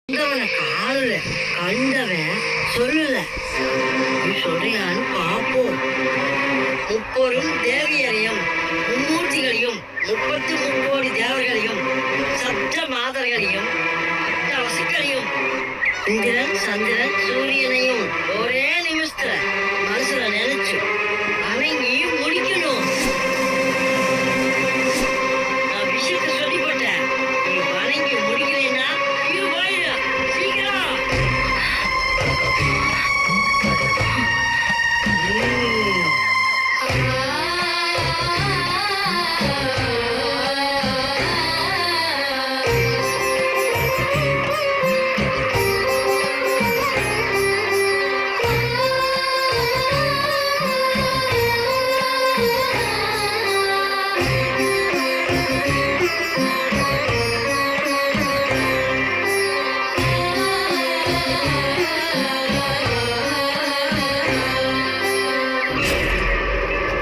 காதுல கண்டவன் சொல்லல. நீ சொல்றியான்னு பாப்போம். முப்பொரும் தேவியரையும் மும்மூர்த்திகளையும் 33 தேவர்களையும் சப்த மாதர்களையும் வசுக்களையும் இந்திரன் சந்திரன் சூரியனையும் ஒரே நிமிஷத்துல மனசுல நினைச்சு வணங்கி முடிக்கணும். நான் விஷயத்த சொல்லி போட்டேன். நீ வணங்கி முடிக்கலைன்னா இது போயிடு. சீக்கிரம்.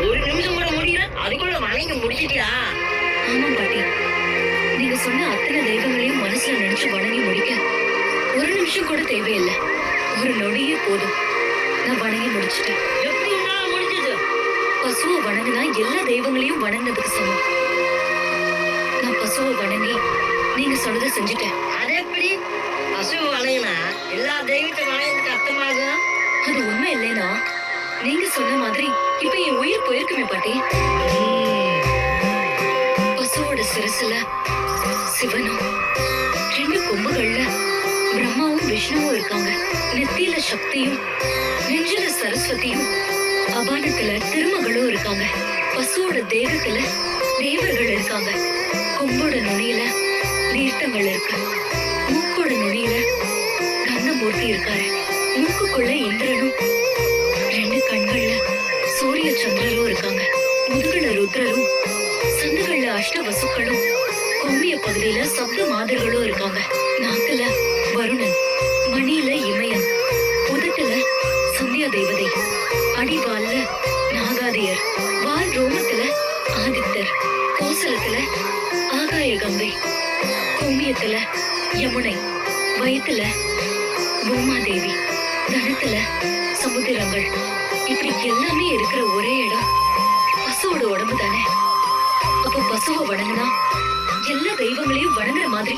ஒரு நிமிஷம் கூட முடியல, அதுக்குள்ள வணங்கி முடிச்சிட்டியா? ஆமாம் பாட்டி, நீங்க சொன்ன அத்தனை தெய்வங்களையும் மனசுல நினைச்சு வணங்கி முடிக்க ஒரு நிமிஷம் கூட தேவையில்லை. ஒரு நொடியே போதும். நான் வணங்கி முடிச்சிட்டேன். எப்படி உன்னால முடிஞ்சது? பசுவை வணங்கினா எல்லா தெய்வங்களையும் வணங்கினதுக்கு சமம். நான் பசுவை வணங்கி நீங்க சொன்னதை செஞ்சுட்டேன். அது எப்படி? பசு வணங்கினா எல்லா தெய்வத்தை வணங்கினதுக்கு அர்த்தமாகும். அது உண்மை இல்லைனா நீங்க சொன்ன மாதிரி இப்ப என் உயிர் போயிருக்குமே பாட்டி. பசுவோட சிரசுல சிவனும் 2 கொம்புகள்ல பிரம்மாவும் விஷ்ணுவும் இருக்காங்க. நெத்தியில சக்தியும் நெஞ்சில சரஸ்வதியும் அபானத்துல திருமகளும் இருக்காங்க. பசுவோட தேகத்துல தேவர்கள் இருக்காங்க. கொம்போட நுனியில தீர்த்தங்கள் இருக்கு. மூக்கோட நுனியில கண்ணமூர்த்தி இருக்காரு. மூக்குக்குள்ள இந்திரனும் 2 கண்கள்ல சூரிய சந்திரரும் இருக்காங்க. முதுகுல ருத்ரரும் சந்துகள்ல அஷ்ட வசுக்களும் கொம்பிய பகுதியில சப்த மாதர்களும் இருக்காங்க. நாக்குல வருணன், மணியில இமயன், உதட்டுல சந்தியா தேவதை, அடிவால்ல நாகாதியர், வால் ரோமத்துல ஆதித்தர், கோசலத்துல ஆகாய கங்கை, கொம்பியத்துல யமுனை, வயிற்றுல பூமாதேவி, தனத்துல சமுத்திரங்கள். இப்படி எல்லாமே இருக்கிற ஒரே இடம் பசுவோட உடம்பு தானே. அப்ப பசுவை வணங்கினா எல்லா தெய்வங்களையும் வணங்குற மாதிரி